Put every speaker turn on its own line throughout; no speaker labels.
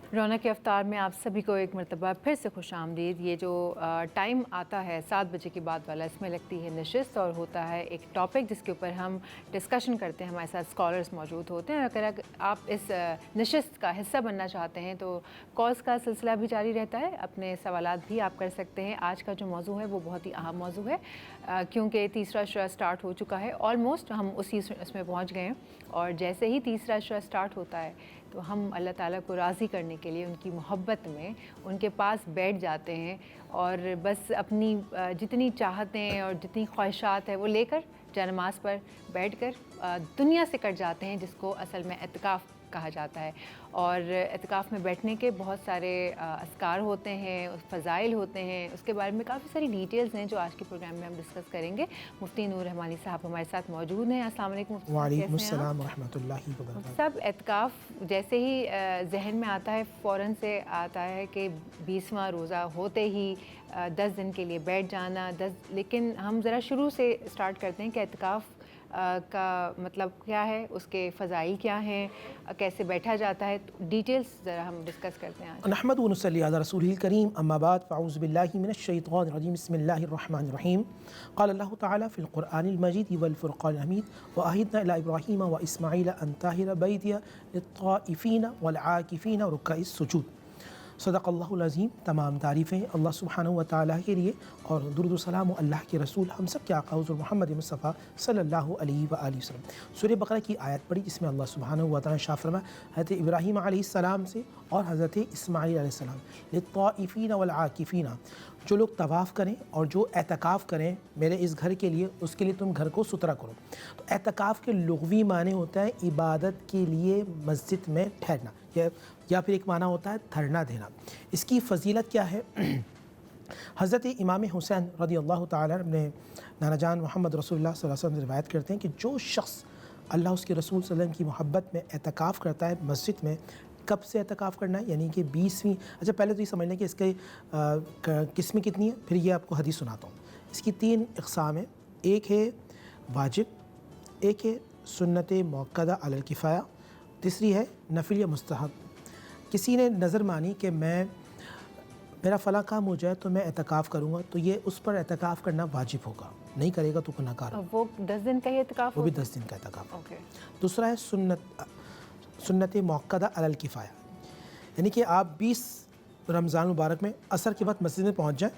रौनक अफ्तार में आप सभी को एक मरतबा फिर से खुश आमदीद। ये जो टाइम आता है 7 बजे के बाद वाला, इसमें लगती है नशिस्त और होता है एक टॉपिक जिसके ऊपर हम डिस्कशन करते हैं। हमारे साथ स्कॉलर्स मौजूद होते हैं। अगर आप इस नशिस्त का हिस्सा बनना चाहते हैं तो कॉल्स का सिलसिला भी जारी रहता है, अपने सवालात भी आप कर सकते हैं। आज का जो मौजू है वो बहुत ही अहम मौजू है, क्योंकि तीसरा शो स्टार्ट हो चुका है। ऑलमोस्ट हम उसी इसमें पहुँच गए हैं और जैसे ही तीसरा शो स्टार्ट होता है तो हम अल्लाह ताला को राज़ी करने के लिए उनकी मोहब्बत में उनके पास बैठ जाते हैं और बस अपनी जितनी चाहतें और जितनी ख्वाहिशात है वो लेकर जानमाज़ पर बैठकर दुनिया से कट जाते हैं, जिसको असल में एतिकाफ़ कहा जाता है। और एतिकाफ़ में बैठने के बहुत सारे अस्कार होते हैं, फ़ज़ाइल होते हैं, उसके बारे में काफ़ी सारी डिटेल्स हैं जो आज के प्रोग्राम में हम डिस्कस करेंगे। मुफ्ती नूर रहमानी साहब हमारे साथ मौजूद हैं। अस्सलाम वालेकुम मुफ्ती साहब,
वालेकुम अस्सलाम व रहमतुल्लाहि व बरकातहू।
सब एतिकाफ़ जैसे ही जहन में आता है फ़ौरन से आता है कि 20वां रोज़ा होते ही 10 दिन के लिए बैठ जाना। लेकिन हम ज़रा शुरू से स्टार्ट करते हैं कि एतिकाफ़ का मतलब क्या है, उसके फ़ज़ाइल क्या हैं, कैसे बैठा जाता है, डिटेल्स ज़रा हम डिस्कस करते हैं आज।
नहमदुहु व नसल्ली अला रसूलिल करीम, अम्मा बाद, फ़अऊज़ु बिल्लाहि मिनश शैतानिर रजीम, बिस्मिल्लाहिर रहमानिर रहीम। क़ाल अल्लाहु तआला फ़िल क़ुरआनिल मजीद वल फ़ुरक़ानिल हमीद व अहिदना इला इब्राहीम व इस्माईला अन ताहिरा बैतिया लित्ताइफ़ीना वल आकिफ़ीना व रुक्काइस सुजूद। सदक़ल्लाहुल अज़ीम। तमाम तारीफ़ें अल्लाह सुब्हानहु व तआला के लिए और दुरूद व सलाम अल्लाह के रसूल हम सब के आका हुज़ूर मोहम्मद मुस्तफ़ा सल्लल्लाहु अलैहि व आलिहि वसल्लम। सूरह बकरा की आयत पढ़ी जिसमें अल्लाह सुब्हानहु व तआला शाह फरमाया हज़रत इब्राहीम अलैहिस्सलाम से और हज़रत इस्माईल अलैहिस्सलाम, लित्ताइफ़ीना वल आकिफ़ीना, जो लोग तवाफ़ करें और जो एतकाफ़ करें मेरे इस घर के लिए, उसके लिए तुम घर को सुथरा करो। तो एतकाफ़ के लुग़वी माने होता है इबादत के लिए मस्जिद में ठहरना, या फिर एक माना होता है धरना देना। इसकी फ़जीलत क्या है? हज़रत इमाम हुसैन रज़ियल्लाहु ताला अपने नाना जान मोहम्मद रसूलुल्लाह सल्लल्लाहु अलैहि वसल्लम से रिवायत करते हैं कि जो शख्स अल्लाह उसके रसूल सल्लल्लाहु अलैहि वसल्लम की मोहब्बत में एतकाफ़ करता है मस्जिद में, कब से एतकाफ़ करना है, यानी कि 20वीं। अच्छा, पहले तो ये समझ लें कि इसके किस्में कितनी है, फिर ये आपको हदीस सुनाता हूँ। इसकी 3 इक़साम है। एक है वाजिब, एक है सुन्नत मुअक्कदा अलल किफ़ाया, तीसरी है नफ़िल या मुस्तहब। किसी ने नज़र मानी कि मेरा फ़लाँ काम हो जाए तो मैं एतकाफ़ करूँगा, तो ये उस पर एतकाफ़ करना वाजिब होगा, नहीं करेगा तो गुनाहगार होगा।
वो 10 दिन का ही एतिकाफ़,
वो भी 10 दिन का एतकाफ़।
ओके।
दूसरा है सुन्नत मुअक्कदा अलल किफ़ाया, यानी कि आप 20 रमज़ान मुबारक में असर के वक्त मस्जिद में पहुँच जाएँ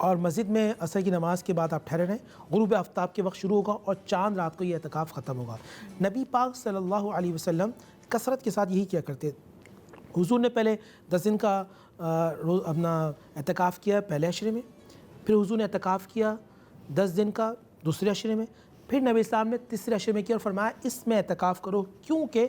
और मस्जिद में असर की नमाज़ के बाद आप ठहरे रहें। गुरूब आफ्ताब के वक्त शुरू होगा और चाँद रात को ये एतकाफ़ ख़त्म होगा। नबी पाक सल्लल्लाहु अलैहि वसल्लम कसरत के साथ यही किया करते। हुज़ूर ने पहले 10 दिन का अपना एतकाफ़ किया पहले अशरे में, फिर हुज़ूर ने एतकाफ़ किया 10 दिन का दूसरे अशरे में, फिर नबी इस्लाम ने तीसरे अशरे में किया और फरमाया इसमें एतकाफ़ करो क्योंकि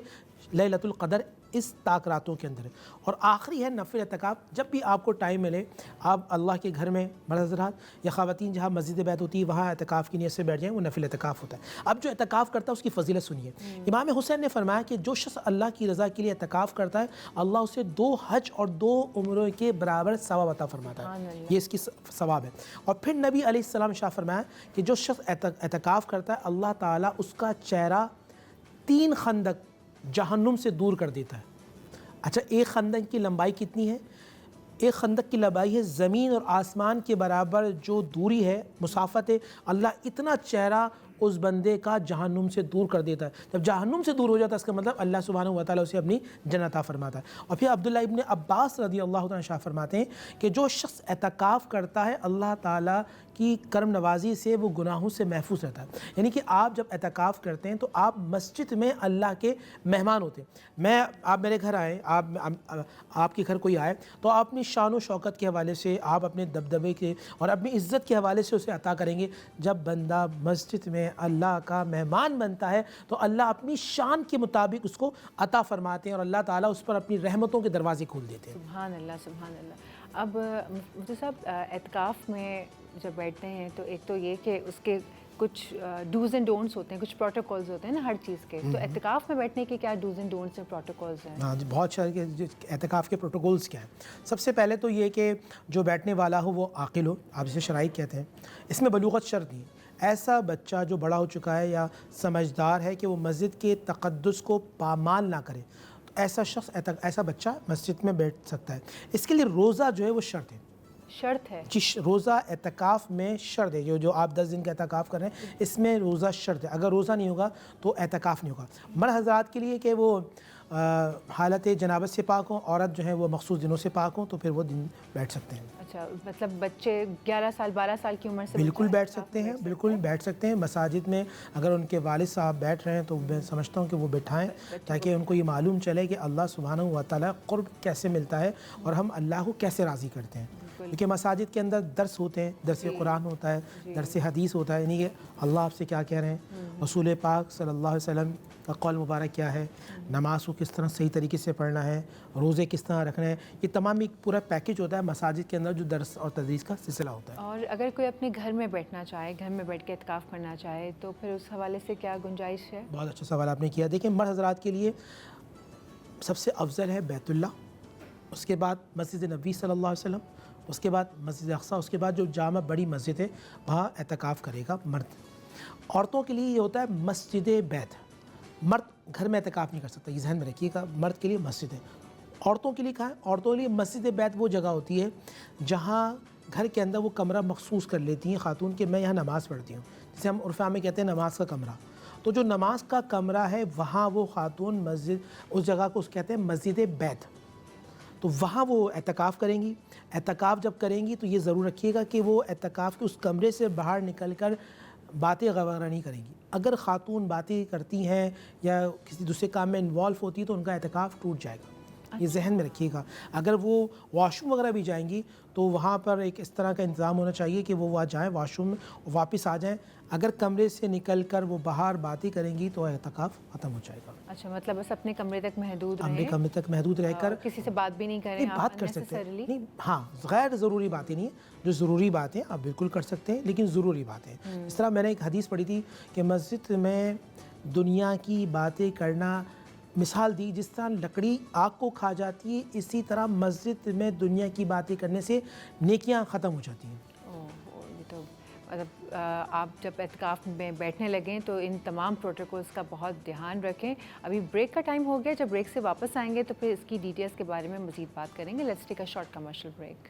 लैलतुल क़द्र इस ताक रातों के अंदर है। और आखिरी है नफिल एतकाफ़। जब भी आपको टाइम मिले आप अल्लाह के घर में मर्द हज़रात या ख़वातीन जहाँ मस्जिद बैत होती है वहाँ एतकाफ़ की नीयत से बैठ जाएँ, वो नफिल एतकाफ़ होता है। अब जो एतकाफ़ करता है उसकी फ़जीलत सुनिए। इमाम हुसैन ने फरमाया कि जो शख्स अल्लाह की रज़ा के लिए एतकाफ़ करता है अल्लाह उसे 2 हज और 2 उम्रों के बराबर सवाब अता फरमाता है। ये इसकी सवाब है। और फिर नबी अलैहिस्सलाम शाह फरमाया कि जो शख्स एतकाफ़ करता है अल्लाह ताला उसका चेहरा 3 खंदक जहन्नुम से दूर कर देता है। अच्छा, एक खंदक की लंबाई कितनी है? एक खंदक की लंबाई है ज़मीन और आसमान के बराबर जो दूरी है, मुसाफत है। अल्लाह इतना चेहरा उस बंदे का जहन्नुम से दूर कर देता है। जब जहन्नुम से दूर हो जाता है इसका मतलब अल्लाह सुब्हानहु व तआला उसे अपनी जन्नत अता फरमाता है। और फिर अब्दुल्ला इब्न अब्बास रज़ियल्लाहु तआला शाह फरमाते हैं कि जो शख्स एतकाफ़ करता है अल्लाह ताला की करम नवाजी से वो गुनाहों से महफूज रहता है। यानी कि आप जब एतकाफ़ करते हैं तो आप मस्जिद में अल्लाह के मेहमान होते हैं। आप मेरे घर आएँ, आपके घर कोई आए तो आप अपनी शान व शौकत के हवाले से, आप अपने दबदबे के और अपनी इज़्ज़त के हवाले से उसे अता करेंगे। जब बंदा मस्जिद में अल्लाह का मेहमान बनता है तो अल्लाह अपनी शान के मुताबिक उसको अता फरमाते हैं और अल्लाह ताला उस पर अपनी रहमतों के दरवाज़े खोल देते हैं।
सुभान अल्लाह, सुभान अल्लाह। अब मुफ्ती साहब, एतकाफ़ में जब बैठते हैं तो एक तो ये कि उसके कुछ डूज़ एंड डोंट्स होते हैं, कुछ प्रोटोकॉल्स होते हैं ना हर चीज़ के। तो एतकाफ़ में बैठने के क्या डूज़ एंड डोंट्स और प्रोटोकॉल्स हैं?
हाँ जी, बहुत सारे एतकाफ़ के प्रोटोकॉल्स क्या हैं। सबसे पहले तो ये कि जो बैठने वाला हो वो आकिल हो, आप इसे शराइक कहते हैं। इसमें बलूगत शर्त नहीं। ऐसा बच्चा जो बड़ा हो चुका है या समझदार है कि वो मस्जिद के तक़द्दुस को पामाल ना करे, ऐसा शख्स ऐसा बच्चा मस्जिद में बैठ सकता है। इसके लिए रोज़ा जो है वो शर्त है।
शर्त है?
जी, रोज़ा एतकाफ़ में शर्त है। जो आप 10 दिन का एतकाफ़ कर रहे हैं, इसमें रोज़ा शर्त है। अगर रोज़ा नहीं होगा तो एतकाफ़ नहीं होगा। मर्द हज़रात के लिए कि वो हालत जनाबत से पाक हों, औरत जो है वो मखसूस दिनों से पाक हों, तो फिर वो दिन बैठ सकते हैं।
अच्छा, मतलब बच्चे 11 साल 12 साल की उम्र से
बिल्कुल
बच्चा
बैठ सकते हैं, बिल्कुल बैठ सकते हैं। मसाजिद में अगर उनके वालिद साहब बैठ रहे हैं तो मैं समझता हूँ कि वो बिठाएं, ताकि उनको ये मालूम चले कि अल्लाह सुब्हानहू व तआला क़ुर्ब कैसे मिलता है और हम अल्लाह को कैसे राज़ी करते हैं। क्योंकि मसाजिद के अंदर दर्स होते हैं, दर्स कुरान होता है, दर्स हदीस होता है, यानी कि अल्लाह आपसे क्या कह रहे हैं, रसूल पाक सल्लल्लाहु अलैहि वसल्लम का कौल मुबारक क्या है, नमाज को किस तरह सही तरीके से पढ़ना है, रोज़े किस तरह रखने हैं, ये तमाम एक पूरा पैकेज होता है मसाजिद के अंदर जो दर्स और तदरीस का सिलसिला होता है।
और अगर कोई अपने घर में बैठना चाहे, घर में बैठ के इत्काफ़ करना चाहे, तो फिर उस हवाले से क्या गुंजाइश है?
बहुत अच्छा सवाल आपने किया। देखिए, मर्द हज़रात के लिए सबसे अफजल है बैतुल्लाह, उसके बाद मस्जिद नबी सल्लल्लाहु अलैहि वसल्लम, उसके बाद मस्जिद अक़सा, उसके बाद जो जामा बड़ी मस्जिद है वहाँ एतकाफ़ करेगा मर्द। औरतों के लिए ये होता है मस्जिद बैत। मर्द घर में एतकाफ़ नहीं कर सकता, ये ज़हन में रखिएगा। मर्द के लिए मस्जिद है। औरतों के लिए कहाँ है? औरतों के लिए मस्जिद बैत वो जगह होती है जहाँ घर के अंदर वो कमरा मखसूस कर लेती हैं खातून के, मैं यहाँ नमाज़ पढ़ती हूँ, जिसे हम उर्फ़ा में कहते हैं नमाज का कमरा। तो जो नमाज का कमरा है वहाँ वो खातून मस्जिद, उस जगह को कहते हैं मस्जिद बैत। तो वहाँ वो एतकाफ़ करेंगी। एतकाफ़ जब करेंगी तो ये ज़रूर रखिएगा कि वो एतकाफ़ के उस कमरे से बाहर निकल कर बातें वगैरह नहीं करेंगी। अगर ख़ातून बातें करती हैं या किसी दूसरे काम में इन्वॉल्व होती है तो उनका एतकाफ़ टूट जाएगा। ये जहन में रखिएगा। अगर वो वॉशरूम वगैरह भी जाएंगी तो वहाँ पर एक इस तरह का इंतज़ाम होना चाहिए कि वो वहाँ जाएँ वॉशरूम में, वापस आ जाएँ। अगर कमरे से निकल कर वो बाहर बातें करेंगी तो एतकाफ़ ख़त्म हो जाएगा।
अच्छा, मतलब बस अपने कमरे तक महदूद
अपने
रहें,
कमरे तक महदूद रहकर
किसी से बात भी नहीं करें।
नहीं, बात कर सकते हैं। नहीं, हाँ, गैर ज़रूरी बातें नहीं है, जो ज़रूरी बातें आप बिल्कुल कर सकते हैं, लेकिन ज़रूरी बातें। इस तरह मैंने एक हदीस पढ़ी थी कि मस्जिद में दुनिया की बातें करना, मिसाल दी जिस तरह लकड़ी आग को खा जाती है, इसी तरह मस्जिद में दुनिया की बातें करने से नेकियां ख़त्म हो जाती हैं।
ये तो मतलब आप जब एतकाफ़ में बैठने लगें तो इन तमाम प्रोटोकॉल्स का बहुत ध्यान रखें। अभी ब्रेक का टाइम हो गया, जब ब्रेक से वापस आएंगे तो फिर इसकी डिटेल्स के बारे में मज़ीद बात करेंगे। Let's take a short commercial break.